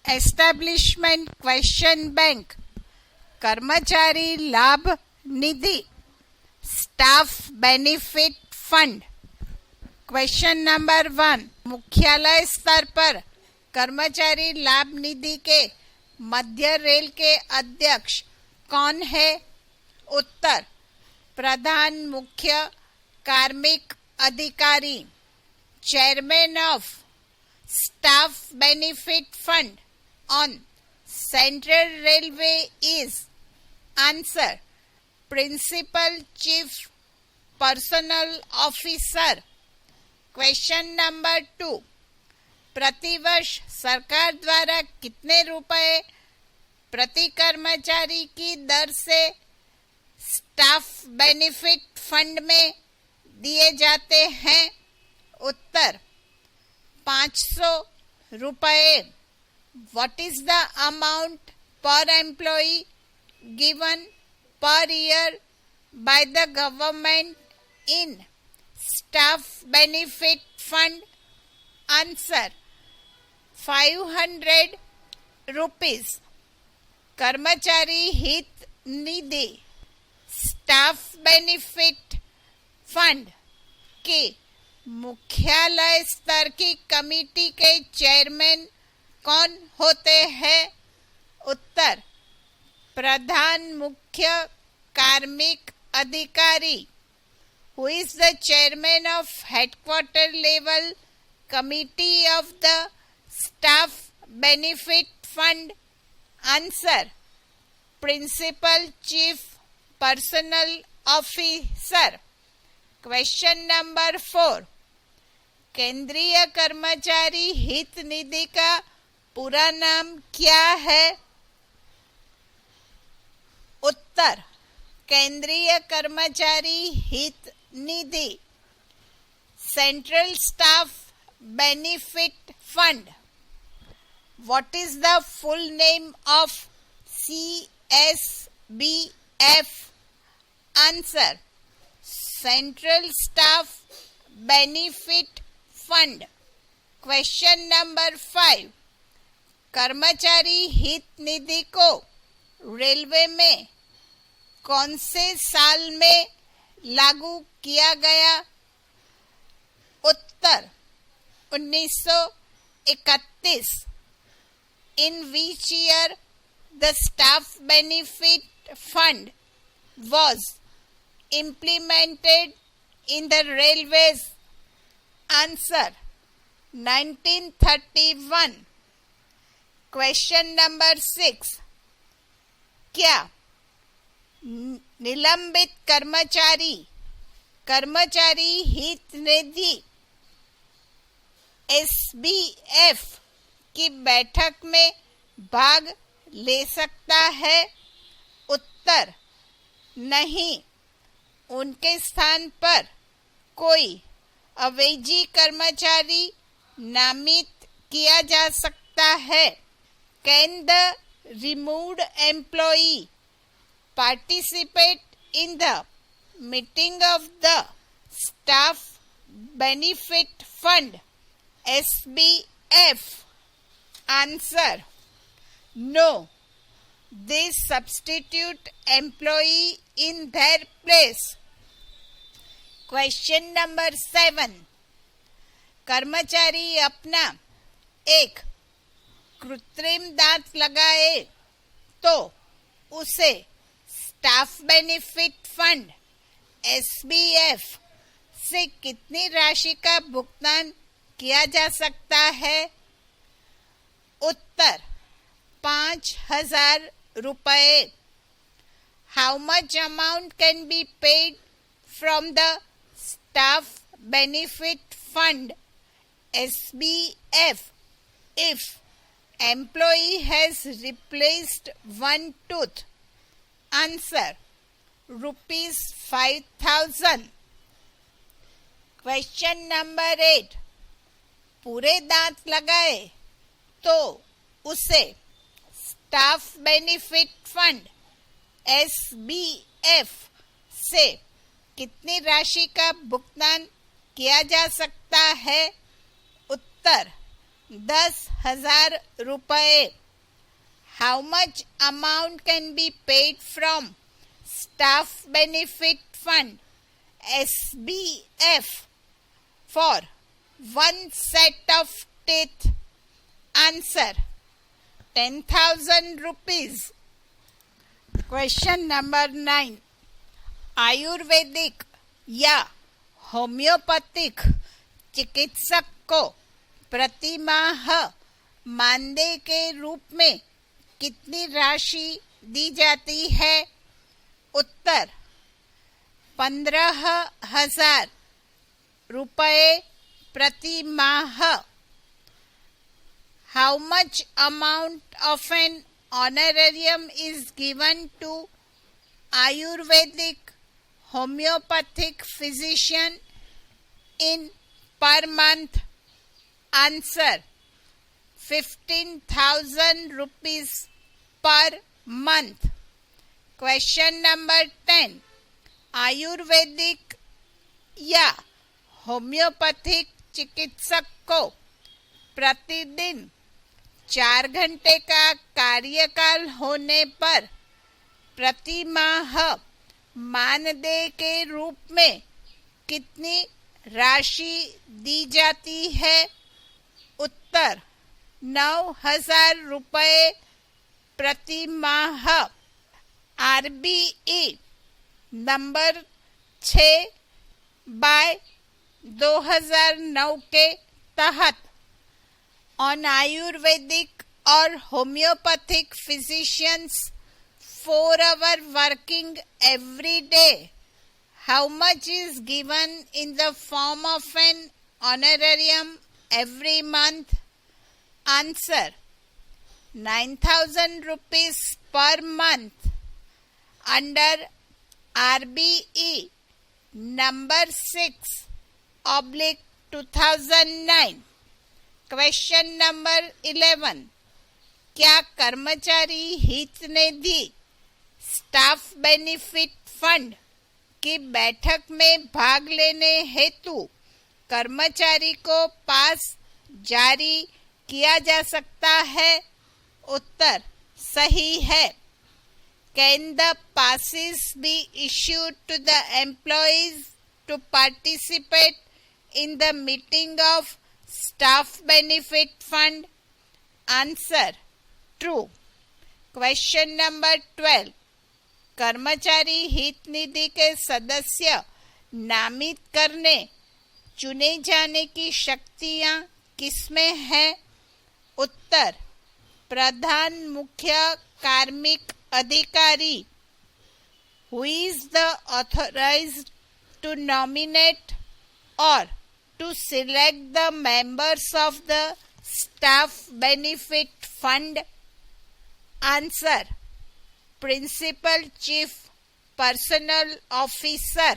Establishment question bank, कर्मचारी लाभ निधि, staff benefit fund. Question number 1, मुख्यालय स्तर पर कर्मचारी लाभ निधि के मध्य रेल के अध्यक्ष कौन है? उत्तर, प्रधान मुख्य कार्मिक अधिकारी। Chairman of staff benefit fund on central railway is? Answer, principal chief personnel officer. Question number 2, प्रतिवर्ष सरकार द्वारा कितने रुपए प्रति कर्मचारी की दर से स्टाफ बेनिफिट फंड में दिए जाते हैं? उत्तर, 500 रुपए। व्हाट इज द अमाउंट पर employee given per year by the government in staff benefit fund? Answer, 500 rupees। कर्मचारी हित निधि स्टाफ बेनिफिट फंड के मुख्यालय स्तर की कमेटी के चेयरमैन कौन होते हैं? उत्तर, प्रधान मुख्य कार्मिक अधिकारी। Who is the chairman of headquarter level committee of the staff benefit fund? Answer, principal chief personal officer। Question number 4, केंद्रीय कर्मचारी हित निधि का पूरा नाम क्या है? उत्तर, केंद्रीय कर्मचारी हित निधि central staff benefit fund. What is the full name of CSBF? Answer, central staff benefit fund. Question number 5, कर्मचारी हित निधि को रेलवे में कौन से साल में लागू किया गया? उत्तर, 1931। In which year the staff benefit fund was implemented in the railways? Answer, 1931। Question number 6, क्या निलंबित कर्मचारी हित निधि SBF की बैठक में भाग ले सकता है? उत्तर, नहीं। उनके स्थान पर कोई अवेजी कर्मचारी नामित किया जा सकता है। Can the removed employee participate in the meeting of the staff benefit fund SBF? Answer, no. They substitute employee in their place। Question number 7, कर्मचारी अपना एक कृत्रिम दांत लगाए तो उसे स्टाफ बेनिफिट फंड SBF से कितनी राशि का भुगतान किया जा सकता है? उत्तर, 5,000 रुपए। How much amount can be paid from the staff benefit fund SBF if employee has replaced one tooth? Answer, rupees 5,000। Question number 8, पूरे दांत लगाए तो उसे स्टाफ बेनिफिट फंड SBF से कितनी राशि का भुगतान किया जा सकता है? उत्तर, 10,000 रुपए. How much amount can be paid from Staff Benefit Fund SBF for one set of teeth? Answer: 10,000 rupees. Question number 9. Ayurvedic या होम्योपैथिक चिकित्सक को प्रतिमाह मानदेय के रूप में कितनी राशि दी जाती है? उत्तर: 15,000 रुपए प्रति माह. How much amount of an honorarium is given to Ayurvedic homeopathic physician in per month? Answer: 15,000 rupees per month. Question number 10. Ayurvedic या होम्योपैथिक चिकित्सक को प्रतिदिन 4 घंटे का कार्यकाल होने पर प्रति माह मानदेय के रूप में कितनी राशि दी जाती है? उत्तर: 9,000 रुपए प्रति माह. RBE नंबर 6/2009 के तहत on Ayurvedic or homeopathic physicians 4 hours working every day, how much is given in the form of an honorarium every month? Answer: 9,000 rupees per month. Under RBE number 6/2009. Question number 11. क्या कर्मचारी हित निधि staff benefit fund की बैठक में भाग लेने हेतु कर्मचारी को पास जारी किया जा सकता है? उत्तर: सही है. Can the passes be issued to the employees to participate in the meeting of Staff Benefit Fund? Answer: true. Question number 12. कर्मचारी हित निधि के सदस्य नामित करने चुने जाने की शक्तियां किसमें है? उत्तर: प्रधान मुख्य कार्मिक अधिकारी. Who is the authorized to nominate or to select the members of the Staff Benefit Fund? Answer: Principal Chief Personnel Officer.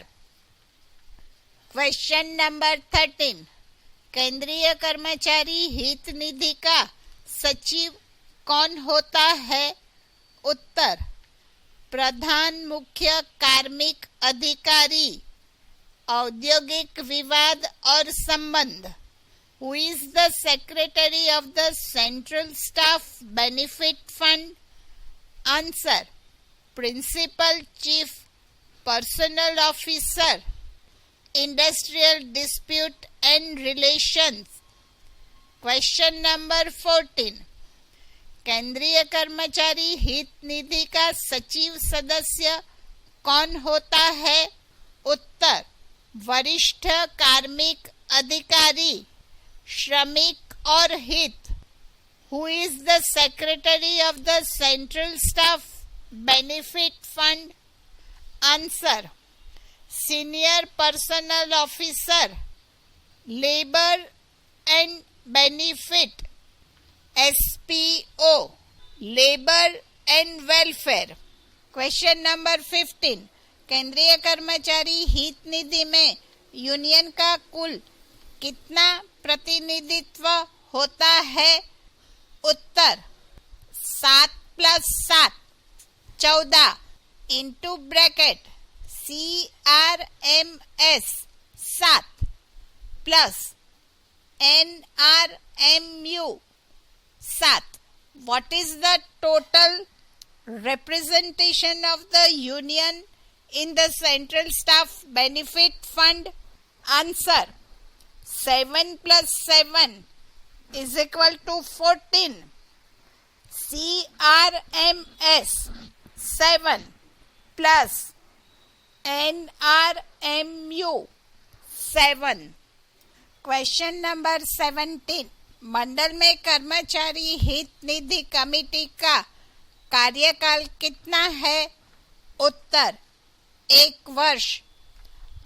Question number 13. केंद्रीय कर्मचारी हित निधि का सचिव कौन होता है? उत्तर: प्रधान मुख्य कार्मिक अधिकारी. औद्योगिक विवाद और संबंध. Who is the secretary of the Central Staff Benefit Fund? Answer: Principal Chief Personnel Officer. Industrial Dispute and Relations. Question number 14. केंद्रीय कर्मचारी हित निधि का सचिव सदस्य कौन होता है? उत्तर: वरिष्ठ कार्मिक अधिकारी, श्रमिक और हित. Who is the secretary of the Central Staff Benefit Fund? Answer: Senior Personnel Officer, Labor and Benefit. SPO, Labor and Welfare. Question number 15. केंद्रीय कर्मचारी हित निधि में यूनियन का कुल कितना प्रतिनिधित्व होता है? उत्तर: 7 + 7 14 into bracket CRMS 7 plus NRS RMU 7. What is the total representation of the union in the Central Staff Benefit Fund? Answer: 7 plus 7 is equal to 14. CRMS 7 plus NRMU 7. Question number 17. मंडल में कर्मचारी हित निधि committee का कार्यकाल कितना है? उत्तर: 1 वर्ष.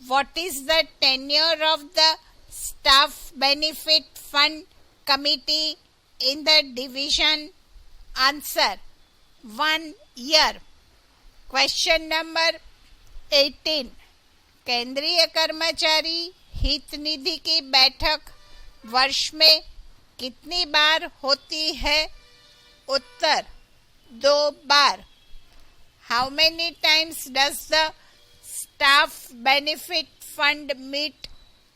What is the tenure of the Staff Benefit Fund Committee in the division? Answer: 1 year. Question number 18. केंद्रीय कर्मचारी हित निधि की बैठक वर्ष में कितनी बार होती है? उत्तर: 2 बार. How many times does the Staff Benefit Fund meet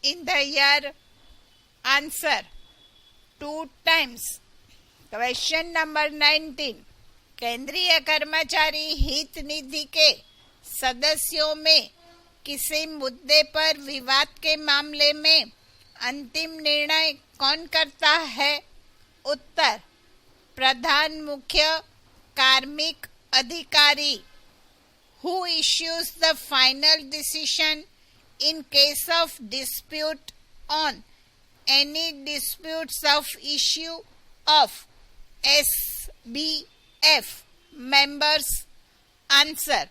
in the year? Answer: 2 times. Question number 19. केंद्रीय कर्मचारी हित निधि के सदस्यों में किसी मुद्दे पर विवाद के मामले में अंतिम निर्णय कौन करता है? उत्तर: प्रधान मुख्य कार्मिक अधिकारी. Who issues the final decision in case of dispute on any disputes of issue of SBF members? Answer: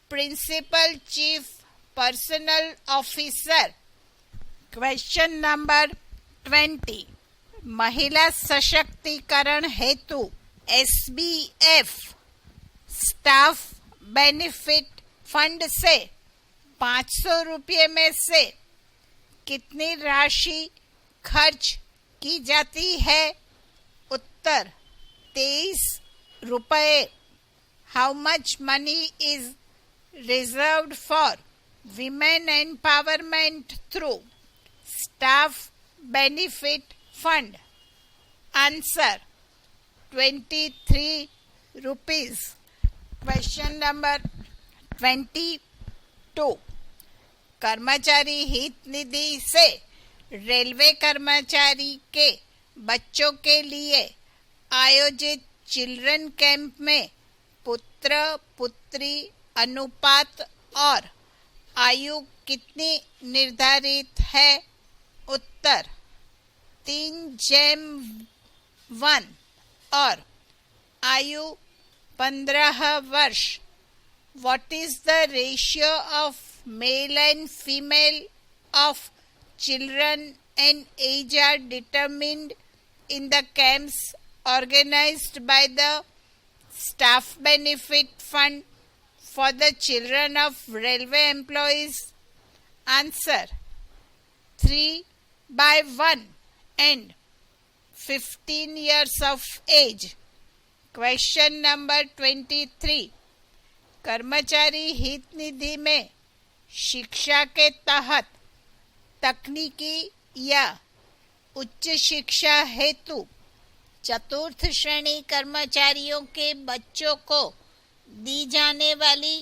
Principal Chief Personnel Officer. Question number 20. महिला सशक्तिकरण हेतु SBF स्टाफ बेनिफिट फंड से 500 रुपये में से कितनी राशि खर्च की जाती है? उत्तर: 23 रुपये. How much money is reserved for women empowerment through staff benefit fund? Answer: 23 rupees. Question number 22. कर्मचारी हित निधि से रेलवे कर्मचारी के बच्चों के लिए आयोजित चिल्ड्रन कैंप में पुत्र पुत्री अनुपात और आयु कितनी निर्धारित है? उत्तर: 3:1 और आयु 15 वर्ष. What is the ratio of male and female of children and age are determined in the camps organized by the Staff Benefit Fund for the children of railway employees? Answer: 3:1 and 15 years of age. Question number 23. कर्मचारी हित निधि में शिक्षा के तहत तकनीकी या उच्च शिक्षा हेतु चतुर्थ श्रेणी कर्मचारियों के बच्चों को दी जाने वाली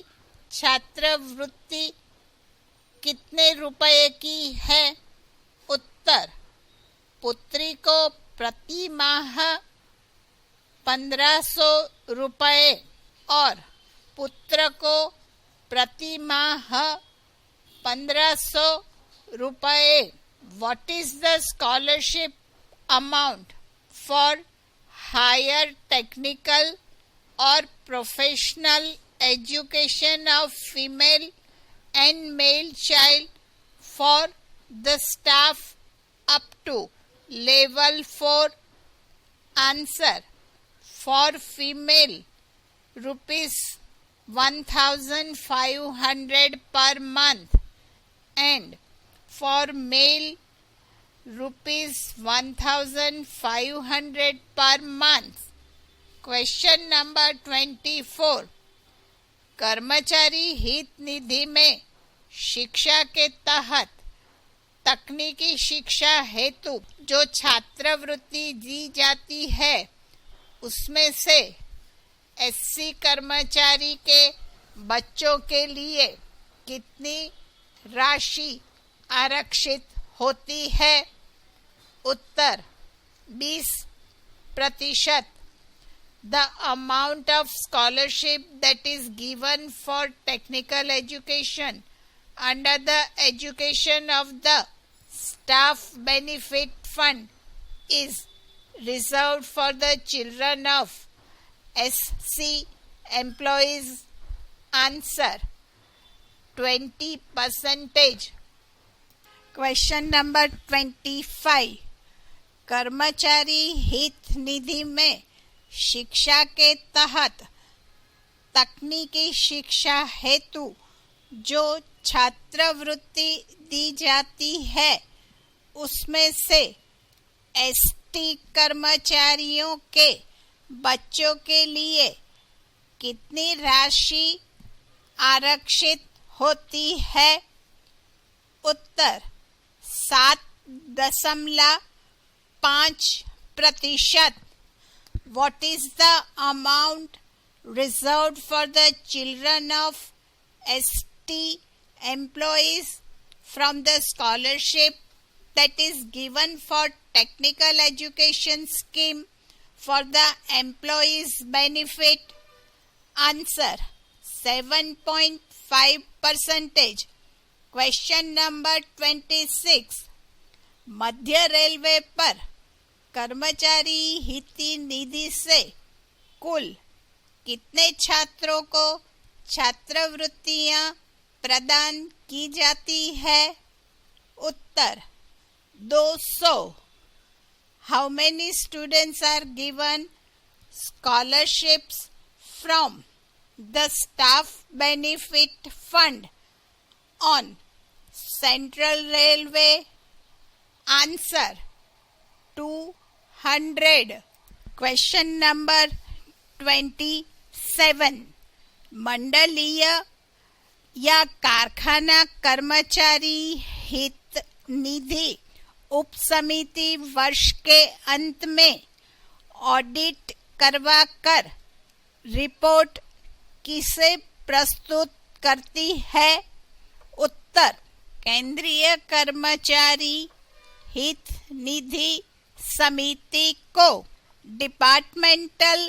छात्रवृत्ति कितने रुपए की है? उत्तर: पुत्री को प्रति माह 1500 रुपए और पुत्र को प्रति माह 1500 रुपए. What is the scholarship amount for higher technical or professional education of female and male child for the staff up to level 4? Answer: for female rupees 1500 per month and for male rupees 1500 per month. Question number 24. कर्मचारी हित निधि में शिक्षा के तहत तकनीकी शिक्षा हेतु जो छात्रवृत्ति दी जाती है उसमें से एससी कर्मचारी के बच्चों के लिए कितनी राशि आरक्षित होती है? उत्तर 20%. The amount of scholarship that is given for technical education under the education of the staff benefit fund is reserved for the children of SC employees. Answer 20%. Question number 25. कर्मचारी हित निधि में शिक्षा के तहत तकनीकी शिक्षा हेतु जो छात्रवृत्ति दी जाती है उसमें से एसटी कर्मचारियों के बच्चों के लिए कितनी राशि आरक्षित होती है? उत्तर 7.5%. What is the amount reserved for the children of ST employees from the scholarship that is given for technical education scheme for the employees benefit? Answer 7.5%. Question number 26. Madhya railway पर कर्मचारी हित निधि से कुल कितने छात्रों को छात्रवृत्तियां प्रदान की जाती है? उत्तर 200. How many students are given scholarships from the staff benefit fund on Central Railway? Answer 200. Question number 27. मंडलीय या कारखाना कर्मचारी हित निधि उप समिति वर्ष के अंत में ऑडिट करवाकर रिपोर्ट किसे प्रस्तुत करती है? उत्तर केंद्रीय कर्मचारी हित निधि समिति को डिपार्टमेंटल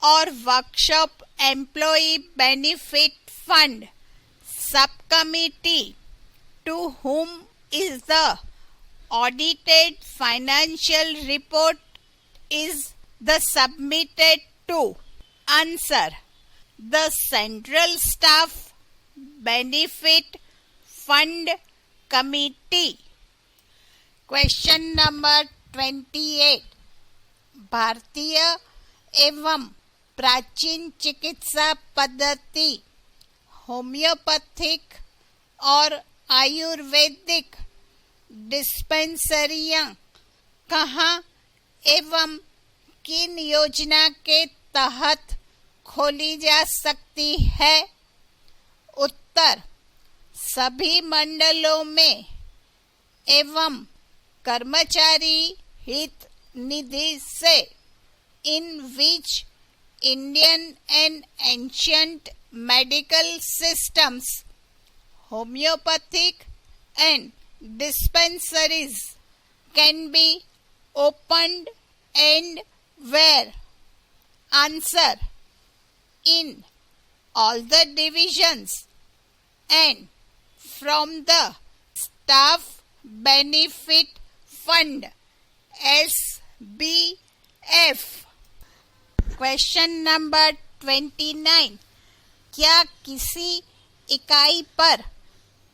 और workshop employee benefit fund subcommittee to whom is the audited financial report is the submitted to? Answer the Central Staff Benefit Fund Committee. Question number 28. भारतीय एवं प्राचीन चिकित्सा पद्धति होम्योपैथिक और आयुर्वेदिक डिस्पेंसरियां कहाँ एवं किन योजना के तहत खोली जा सकती है? उत्तर सभी मंडलों में एवं कर्मचारी हित निधि से in which Indian and ancient medical systems, homeopathic and dispensaries can be opened and where? Answer in all the divisions and from the staff benefit fund SBF. Question number 29. क्या किसी इकाई पर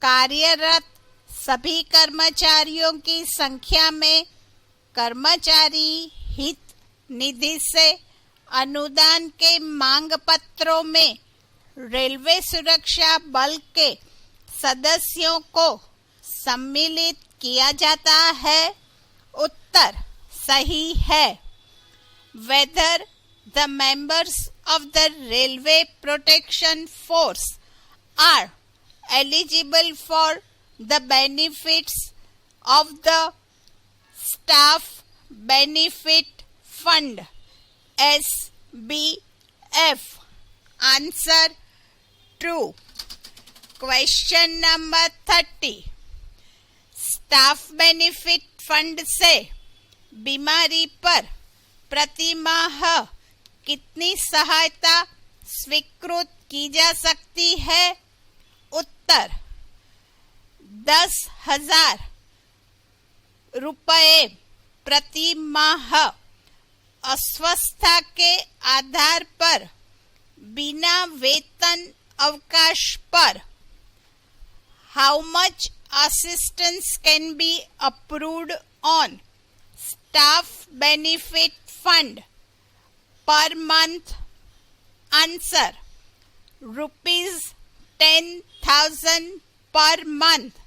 कार्यरत सभी कर्मचारियों की संख्या में कर्मचारी हित निधि से अनुदान के मांग पत्रों में रेलवे सुरक्षा बल के सदस्यों को सम्मिलित किया जाता है? उत्तर सही है. Whether the members of the Railway Protection Force are eligible for the benefits of the Staff Benefit Fund SBF? Answer true. Question number 30. Staff benefit fund से बीमारी पर प्रति माह कितनी सहायता स्वीकृत की जा सकती है? उत्तर 10,000 रुपये प्रति माह अस्वस्थता के आधार पर बिना वेतन अवकाश पर. How much assistance can be approved on staff benefit fund per month? Answer rupees 10,000 per month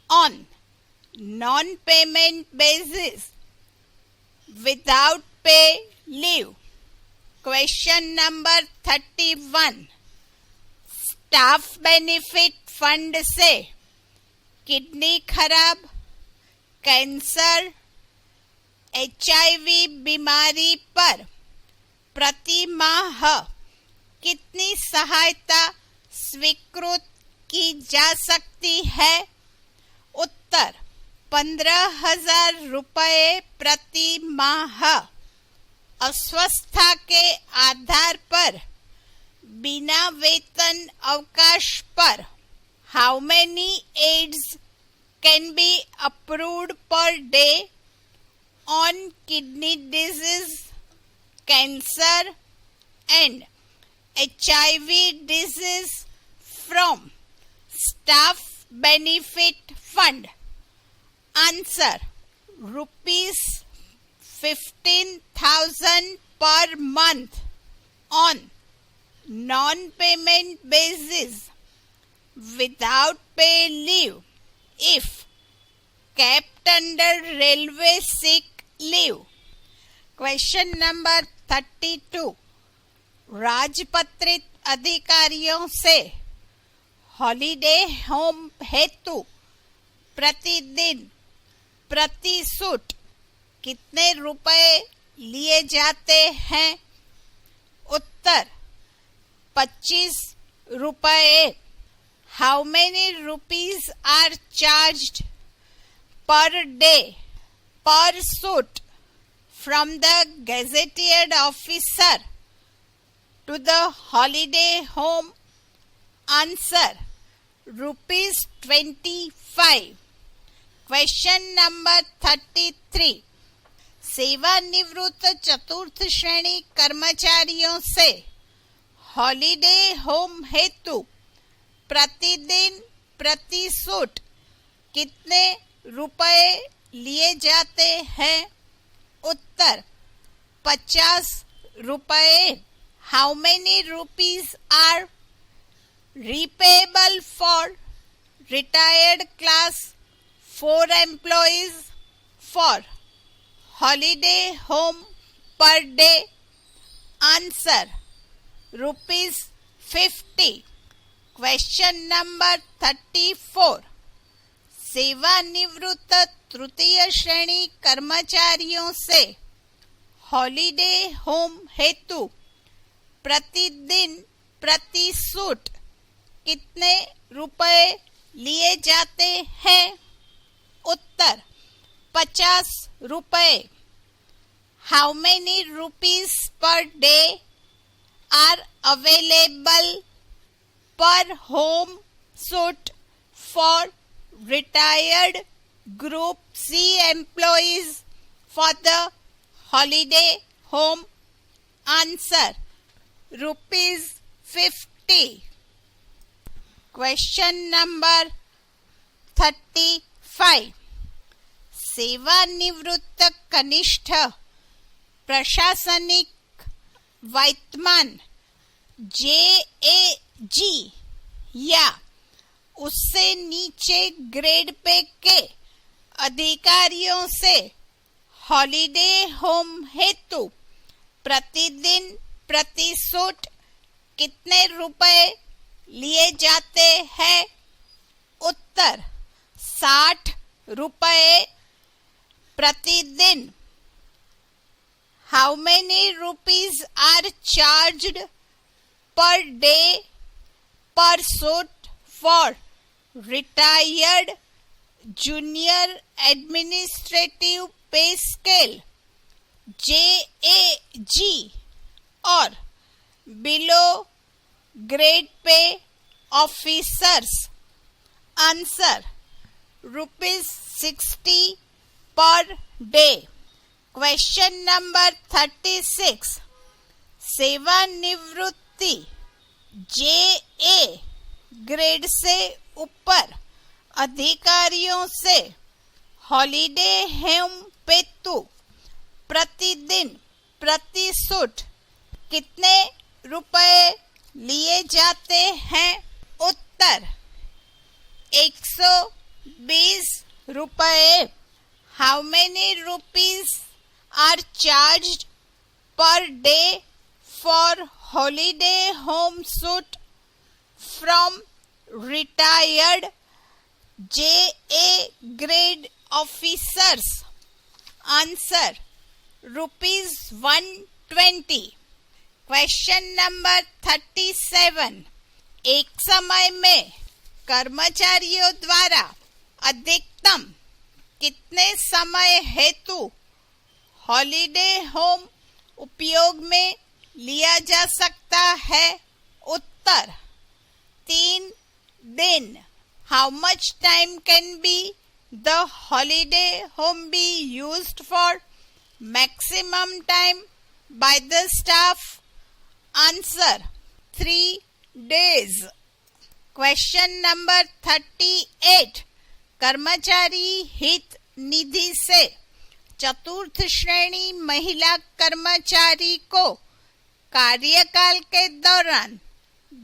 on non-payment basis without pay leave. Question number 31. Staff benefit fund से किडनी खराब, कैंसर, HIV बीमारी पर प्रति माह कितनी सहायता स्वीकृत की जा सकती है? उत्तर 15,000 रुपये प्रति माह अस्वस्थता के आधार पर बिना वेतन अवकाश पर. How many aids can be approved per day on kidney disease, cancer and HIV disease from staff benefit fund? Answer rupees 15,000 per month on non-payment basis without pay leave if kept under railway sick leave. Question number 32. राजपत्रित अधिकारियों से holiday home हेतु प्रतिदिन प्रति suit कितने रुपए लिए जाते हैं? उत्तर 25 रुपए. How many rupees are charged per day per suit from the gazetted officer to the holiday home? Answer rupees 25. Question number 33. सेवानिवृत्त चतुर्थ श्रेणी कर्मचारियों से हॉलिडे होम हेतु प्रतिदिन प्रति सूट कितने रुपए लिए जाते हैं? उत्तर 50 रुपए. How many rupees are repayable for retired class 4 employees for holiday home per day? Answer rupees 50. Question number 34. सेवानिवृत्त तृतीय श्रेणी कर्मचारियों से हॉलिडे होम हेतु प्रतिदिन प्रति सूट कितने रुपए लिए जाते हैं? उत्तर 50 रुपए. How many rupees per day are available per home suit for retired Group C employees for the holiday home? Answer rupees 50. Question number 35. सेवानिवृत्त कनिष्ठ प्रशासनिक वेतनमान JAG या उससे नीचे ग्रेड पे के अधिकारियों से हॉलिडे होम हेतु प्रतिदिन प्रति सूट कितने रुपए लिए जाते हैं? उत्तर 60 रुपए प्रतिदिन. How many rupees are charged per day per suit for retired junior administrative pay scale JAG or below grade pay officers? Answer: ₹60 per day. Question number 36. सेवानिवृत्ति JA ग्रेड से ऊपर अधिकारियों से हॉलिडे होम हेतु प्रतिदिन प्रति सूट कितने रुपए लिए जाते हैं? उत्तर: 120 रुपए. How many rupees are charged per day for holiday home suit from retired JA grade officers? Answer: ₹120. Question number 37. एक समय में कर्मचारियों द्वारा अधिकतम कितने समय हेतु हॉलिडे होम उपयोग में लिया जा सकता है? उत्तर: 3 दिन. How much time can be the holiday home be used for maximum time by the staff? Answer: 3 days. Question number 38. कर्मचारी हित निधि से चतुर्थ श्रेणी महिला कर्मचारी को कार्यकाल के दौरान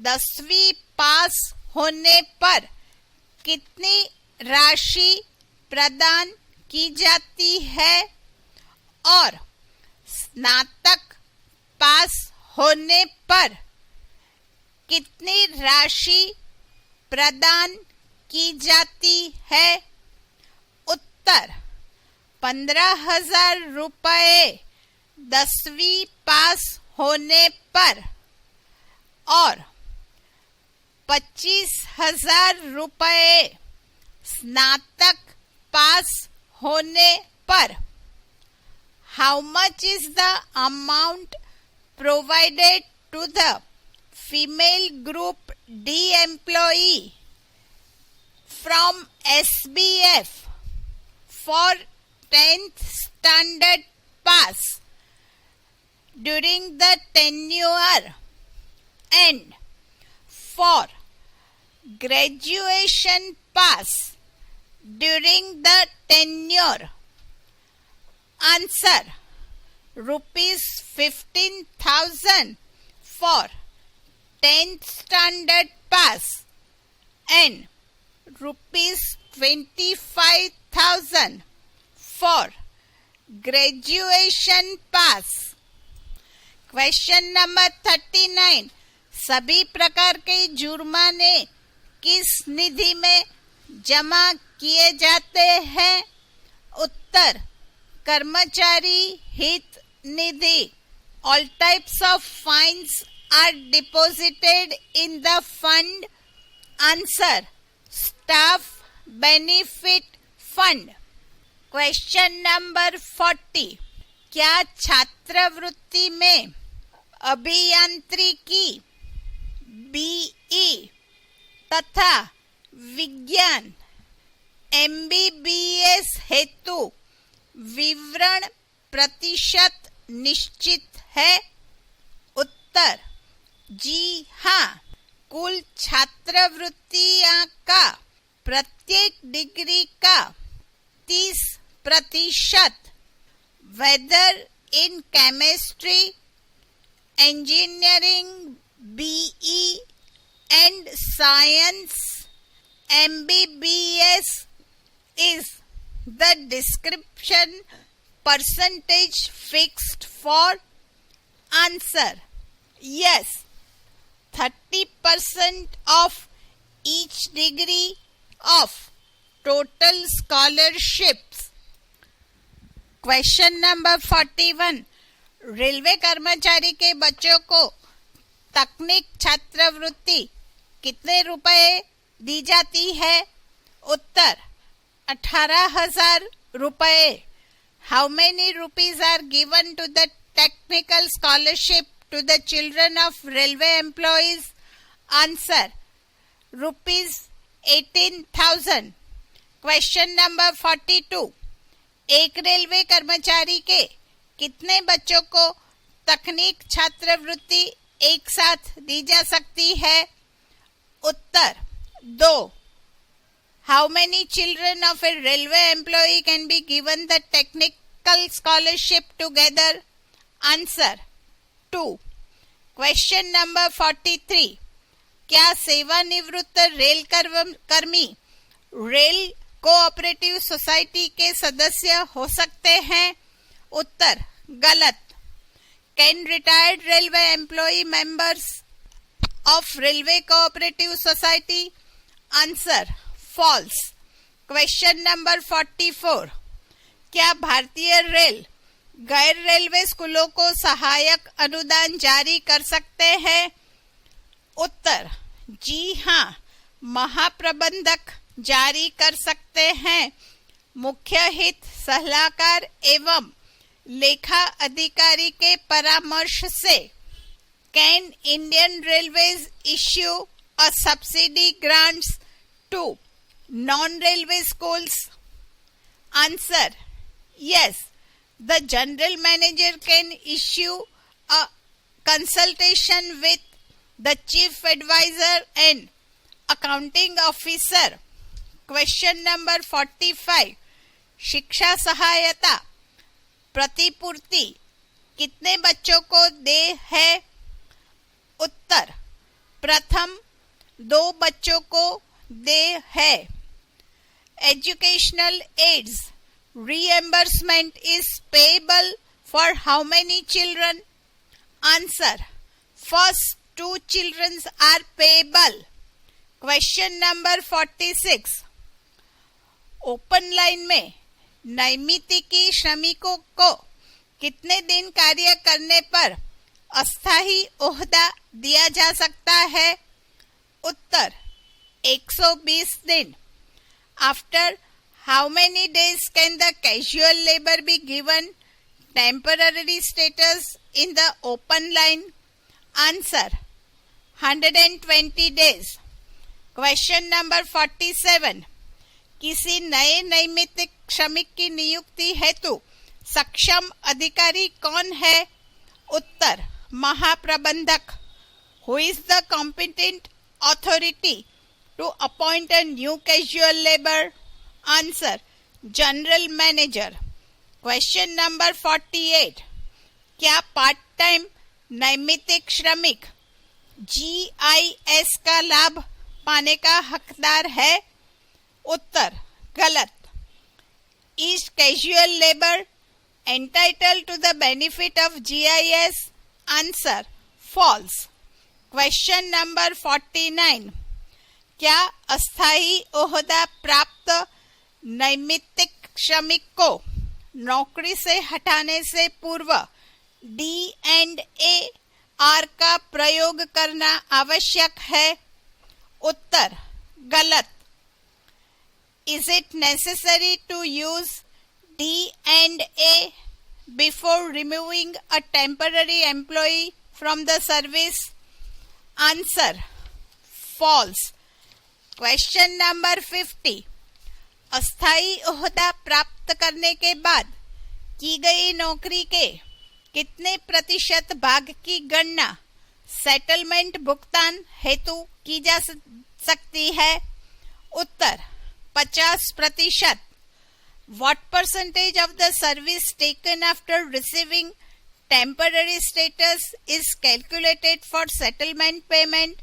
10वीं पास होने पर कितनी राशि प्रदान की जाती है और स्नातक पास होने पर कितनी राशि प्रदान की जाती है? उत्तर: 15,000 रुपए 10वीं पास होने पर और 25,000 रुपए स्नातक पास होने पर. How much is the amount provided to the female group D employee from SBF for 10th standard pass during the tenure and for graduation pass during the tenure? Answer: ₹15,000 for 10th standard pass and ₹25,000 for graduation pass. Question number 39. सभी प्रकार के जुर्माने किस निधि में जमा किए जाते हैं? उत्तर: कर्मचारी हित निधि. All types of fines are deposited in the fund. Answer: Staff Benefit Fund. Question number 40. क्या छात्रवृत्ति में अभियांत्रिकी BE तथा विज्ञान MBBS हेतु विवरण प्रतिशत निश्चित है? उत्तर: जी हाँ. कुल छात्रवृत्तियां का प्रत्येक डिग्री का 30%, whether in chemistry, engineering BE and science MBBS is the description percentage fixed for? Answer: yes. 30% of each degree of total scholarships? Question number 41. Railway कर्मचारी के बच्चों को तकनीक छात्रवृत्ति कितने रुपए दी जाती है? उत्तर 18,000 रुपए. How many rupees are given to the technical scholarship to the children of railway employees? Answer rupees 18,000. Question number 42. एक रेलवे कर्मचारी के कितने बच्चों को तकनीक छात्रवृत्ति एक साथ दी जा सकती है? उत्तर 2. How many children of a railway employee can be given the technical scholarship together? Answer 2. Question number 43. क्या सेवानिवृत्त रेल कर्मी रेल कोऑपरेटिव सोसाइटी के सदस्य हो सकते हैं? उत्तर गलत. Can retired railway employee members of railway cooperative society? Answer false. Question number 44. क्या भारतीय रेल गैर रेलवे स्कूलों को सहायक अनुदान जारी कर सकते हैं? उत्तर जी हाँ, महाप्रबंधक जारी कर सकते हैं. मुख्य हित सलाहकार एवं लेखा अधिकारी के परामर्श से. Can Indian Railways issue a subsidy grants to non-railway schools? Answer yes. The general manager can issue a consultation with the chief advisor and accounting officer. Question number 45. शिक्षा सहायता प्रतिपूर्ति कितने बच्चों को दे है? उत्तर प्रथम 2 बच्चों को दे है. Educational aids reimbursement is payable for how many children? Answer first 2 children are payable. Question number 46. Open line में नैमित्तिकी श्रमिकों को कितने दिन कार्य करने पर अस्थायी ओहदा दिया जा सकता है? उत्तर 120 दिन. After how many days can the casual labor be given temporary status in the open line? Answer 120 days. Question number 47. किसी नए नैमित्तिक श्रमिक की नियुक्ति हेतु सक्षम अधिकारी कौन है? उत्तर महाप्रबंधक. Who is the competent authority to appoint a new casual labor? Answer general manager. Question number 48. क्या पार्ट टाइम नैमित्तिक श्रमिक GIS का लाभ पाने का हकदार है? उत्तर गलत. Is casual labor entitled to the benefit of GIS? Answer false. Question number 49. क्या अस्थायी ओहदा प्राप्त नैमित्तिक श्रमिक को नौकरी से हटाने से पूर्व D&AR का प्रयोग करना आवश्यक है? उत्तर गलत. Is it necessary to use D&A before removing a temporary employee from the service? Answer false. Question number 50. अस्थायी ओहदा प्राप्त करने के बाद की गई नौकरी के कितने प्रतिशत भाग की गणना सेटलमेंट भुगतान हेतु की जा सकती है? उत्तर 50%. What percentage of the service taken after receiving temporary status is calculated for settlement payment?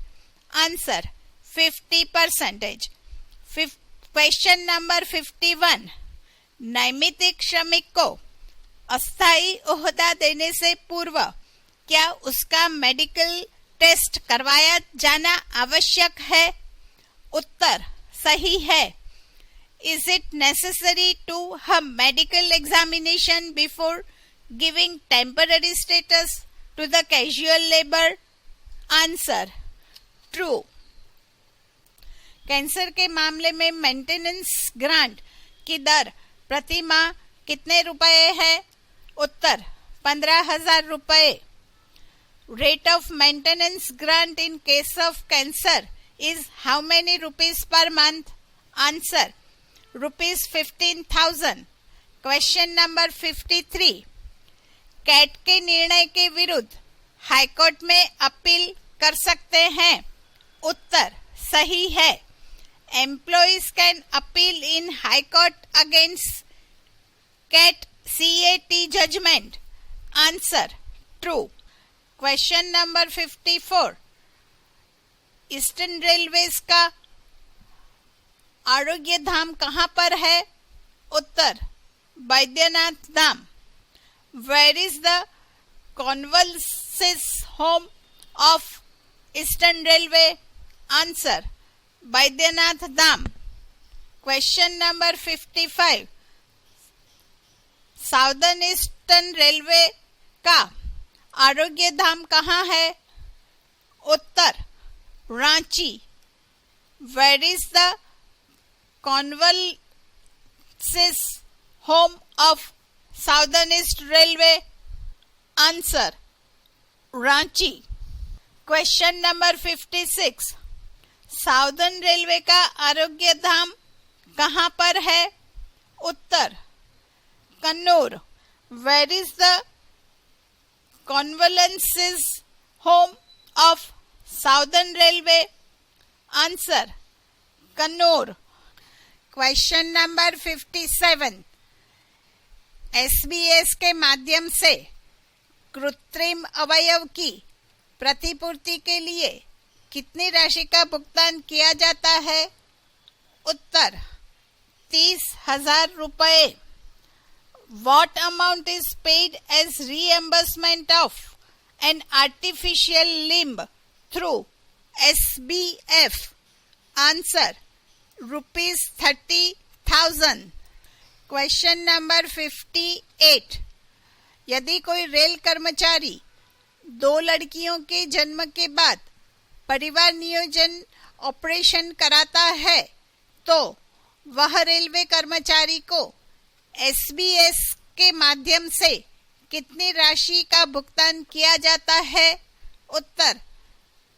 Answer 50%. Question number 51. नैमित्तिक श्रमिक को अस्थायी ओहदा देने से पूर्व क्या उसका मेडिकल टेस्ट करवाया जाना आवश्यक है? उत्तर सही है. Is it necessary to have medical examination before giving temporary status to the casual labor? Answer: True. Cancer के मामले में मेंटेनेंस ग्रांट की दर प्रति माह कितने रुपए है? उत्तर: 15,000 रुपए. Rate of maintenance grant in case of cancer is how many rupees per month? Answer: rupees 15,000. Question number 53. Cat के निर्णय के विरुद्ध हाईकोर्ट में अपील कर सकते हैं? उत्तर: सही है. Employees can appeal in High Court against CAT judgment. Answer: True. Question number 54. Eastern railways का आरोग्य धाम कहाँ पर है? उत्तर: Baidyanath Dham. Where is the convalescence home of Eastern Railway? Answer: Baidyanath Dham. Question number 55. Southern eastern railway का आरोग्य धाम कहाँ है? उत्तर: Ranchi. Where is the convalescence home of Southern East Railway? Answer: Ranchi. Question number 56. Southern railway का आरोग्य धाम कहाँ पर है? उत्तर: कन्नौर. Where is the convalescence home of Southern Railway? Answer: कन्नौर. Question number 57. SBS के माध्यम से कृत्रिम अवयव की प्रतिपूर्ति के लिए कितनी राशि का भुगतान किया जाता है? उत्तर: 30,000 रुपए. What amount is paid as reimbursement of an artificial limb through SBF? Answer: rupees 30,000. Question number 58. यदि कोई रेल कर्मचारी 2 लड़कियों के जन्म के बाद परिवार नियोजन ऑपरेशन कराता है तो वह रेलवे कर्मचारी को SBS के माध्यम से कितनी राशि का भुगतान किया जाता है? उत्तर: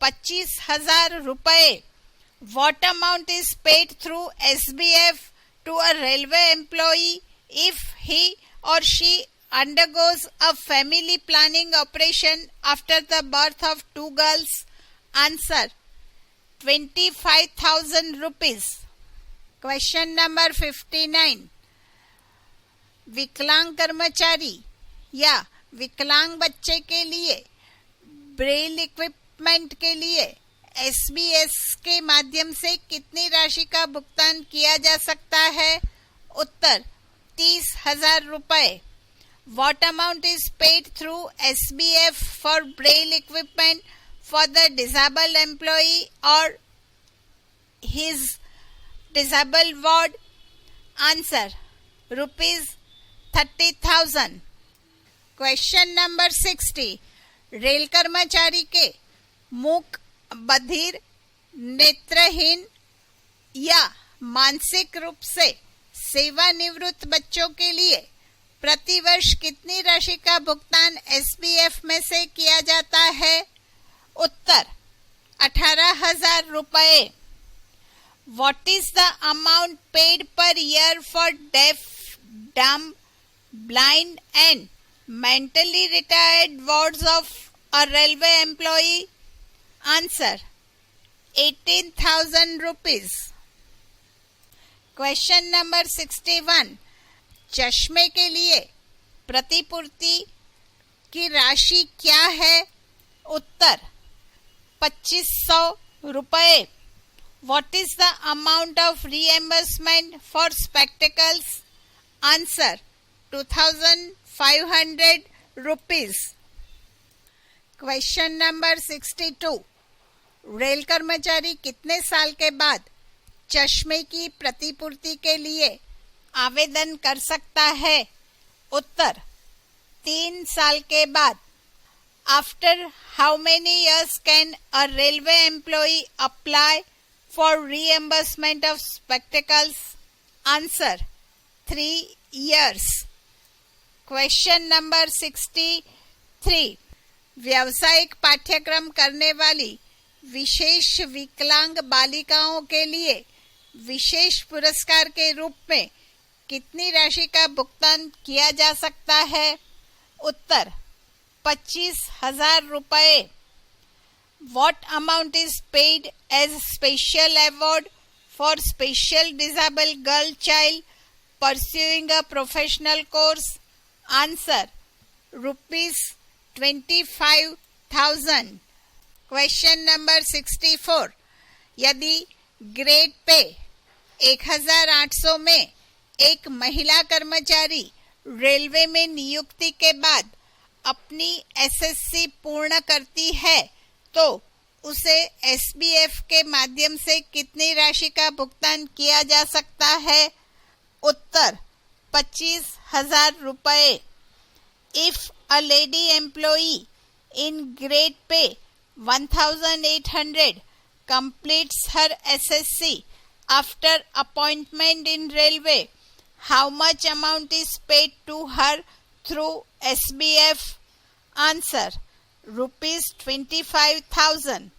25,000 रुपए. What amount is paid through SBF to a railway employee if he or she undergoes a family planning operation after the birth of 2 girls? Answer: 25,000 rupees. Question number 59. विकलांग कर्मचारी या विकलांग बच्चे के लिए ब्रेल इक्विपमेंट के लिए SBS के माध्यम से कितनी राशि का भुगतान किया जा सकता है? उत्तर: 30,000 रुपए. What amount is paid through SBF for braille equipment for the disabled employee or his disabled ward? Answer: rupees 30,000. Question number 60. Rail कर्मचारी के मूक, बधिर, नेत्रहीन या मानसिक रूप से सेवानिवृत्त बच्चों के लिए प्रतिवर्ष कितनी राशि का भुगतान SBF में से किया जाता है? उत्तर: 18,000 रुपए. What is the amount paid per year for deaf, dumb, blind and mentally retarded wards of a railway employee? Answer: 18,000 rupees. Question number 61. चश्मे के लिए प्रतिपूर्ति की राशि क्या है? उत्तर: 2,500 रुपए. What is the amount of reimbursement for spectacles? Answer: 2,500 rupees. Question number 62. Rail कर्मचारी कितने साल के बाद चश्मे की प्रतिपूर्ति के लिए आवेदन कर सकता है? उत्तर 3 साल के बाद। After how many years can a railway employee apply for reimbursement of spectacles? Answer 3 years। Question number 63। व्यावसायिक पाठ्यक्रम करने वाली विशेष विकलांग बालिकाओं के लिए विशेष पुरस्कार के रूप में कितनी राशि का भुगतान किया जा सकता है? उत्तर 25,000 रुपए। What amount is paid as special award for special disabled girl child pursuing a professional course? Answer rupees 25,000। Question number 64। यदि ग्रेड पे 1800 में एक महिला कर्मचारी रेलवे में नियुक्ति के बाद अपनी एसएससी पूर्ण करती है तो उसे एसबीएफ के माध्यम से कितनी राशि का भुगतान किया जा सकता है? उत्तर 25,000 रुपए। If a lady employee in grade pay 1800 completes her SSC after appointment in railway, how much amount is paid to her through SBF? Answer rupees 25,000।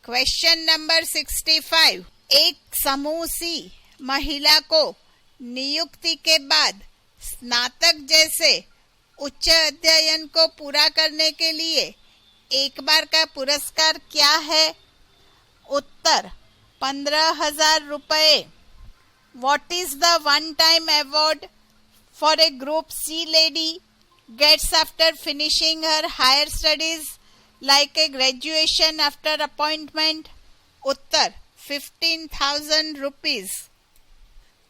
Question number 65। एक समूह सी महिला को नियुक्ति के बाद स्नातक जैसे उच्च अध्ययन को पूरा करने के लिए एक बार का पुरस्कार क्या है? उत्तर 15,000 रुपए। What is the one-time award for a Group C lady gets after finishing her higher studies like a graduation after appointment? Uttar 15,000 rupees।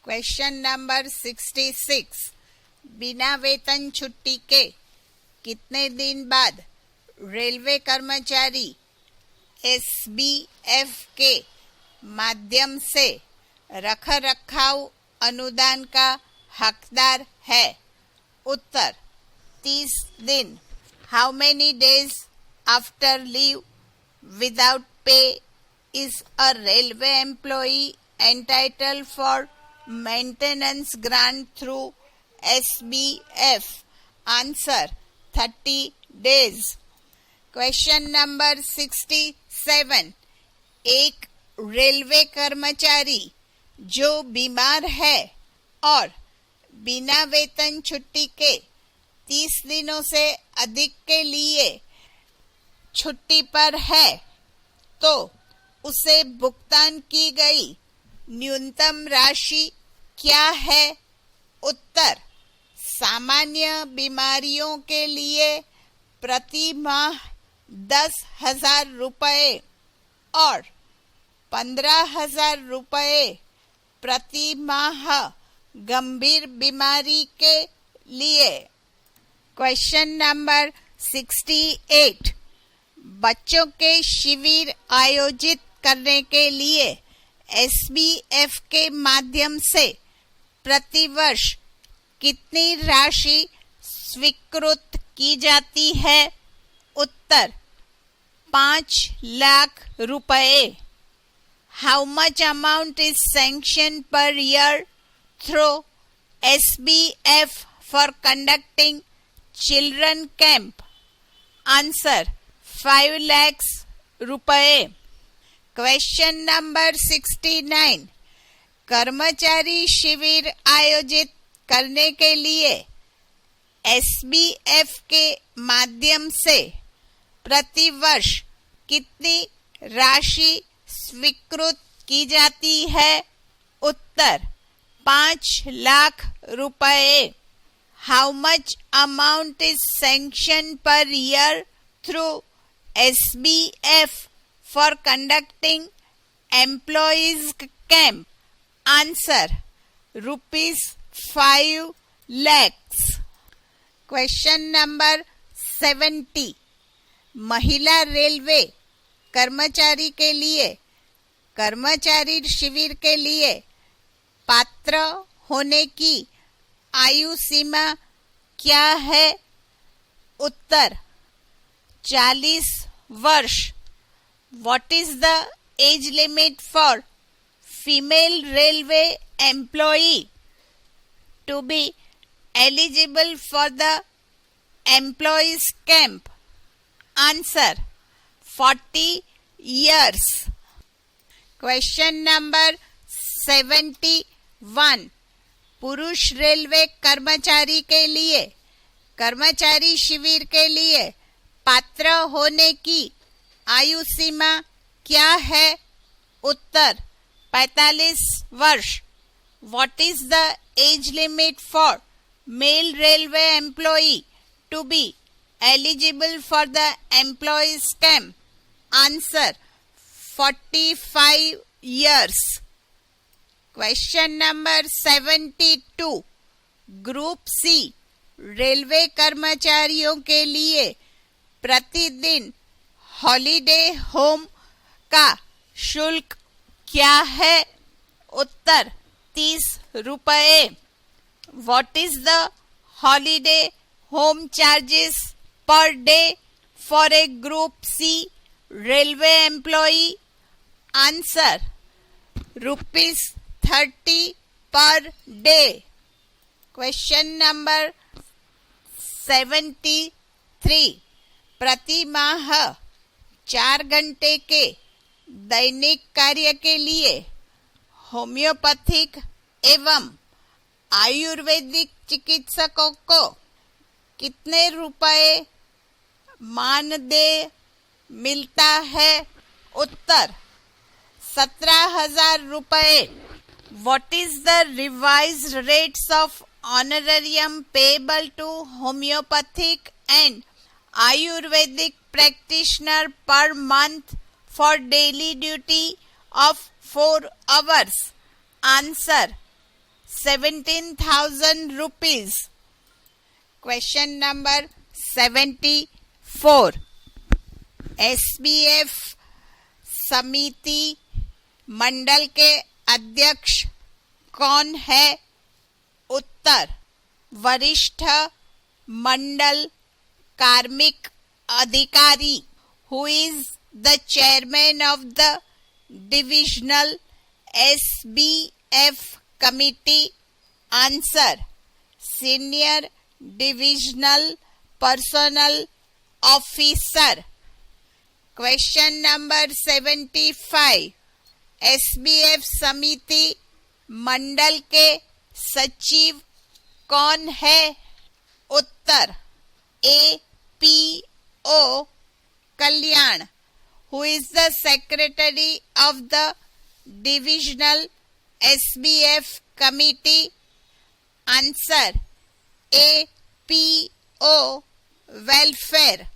Question number 66। बिना वेतन छुट्टी के कितने दिन बाद रेलवे कर्मचारी एसबीएफ के माध्यम से रखरखाव अनुदान का हकदार है? उत्तर 30 दिन। How many days after leave without pay is a railway employee entitle for maintenance grant through SBF? Answer 30 days। Question number 67। एक रेलवे कर्मचारी जो बीमार है और बिना वेतन छुट्टी के 30 दिनों से अधिक के लिए छुट्टी पर है तो उसे भुगतान की गई न्यूनतम राशि क्या है? उत्तर सामान्य बीमारियों के लिए प्रति माह 10,000 रुपए और 15,000 रुपए प्रति माह गंभीर बीमारी के लिए। Question number 68। बच्चों के शिविर आयोजित करने के लिए एसबीएफ के माध्यम से प्रतिवर्ष कितनी राशि स्वीकृत की जाती है? उत्तर 5 लाख रुपए। How much amount is sanction per year through SBF for conducting children camp? Answer 5 lakh रुपए। Question number 69। कर्मचारी शिविर आयोजित करने के लिए एसबीएफ के माध्यम से प्रतिवर्ष कितनी राशि स्वीकृत की जाती है? उत्तर 5 लाख रुपए। How much amount is sanction per year through SBF for conducting employees camp? Answer ₹5 lakhs। Question number 70। महिला रेलवे कर्मचारी के लिए कर्मचारी शिविर के लिए पात्र होने की आयु सीमा क्या है? उत्तर 40 वर्ष. What is the age limit for female railway employee to be eligible for the employees camp? Answer 40 years. Question number 71. पुरुष रेलवे कर्मचारी के लिए कर्मचारी शिविर के लिए पात्र होने की आयु सीमा क्या है? उत्तर 45 वर्ष. What is the age limit for male railway employee to be eligible for the employees camp? Answer 45 years. Question number 72. Group C railway कर्मचारियों के लिए प्रतिदिन हॉलिडे होम का शुल्क क्या है? उत्तर 30 रुपए. What is the holiday home charges per day for a group C railway employee? Answer ₹30 per day. Question number 73. प्रति माह 4 घंटे के दैनिक कार्य के लिए होम्योपैथिक एवं आयुर्वेदिक चिकित्सकों को कितने रुपए मानदेय मिलता है? उत्तर 17,000 रुपए. What is the revised rates of honorarium payable to homeopathic and Ayurvedic practitioner per month for daily duty of 4 hours? Answer 17,000 rupees. Question number 74. SBF समिति मंडल के अध्यक्ष कौन है? उत्तर वरिष्ठ मंडल कार्मिक अधिकारी. Who is the chairman of the divisional SBF committee? Answer senior divisional personnel officer. Question number 75. SBF समिति मंडल के सचिव कौन है? उत्तर APO Kalyan. Who is the secretary of the divisional SBF committee? Answer APO welfare.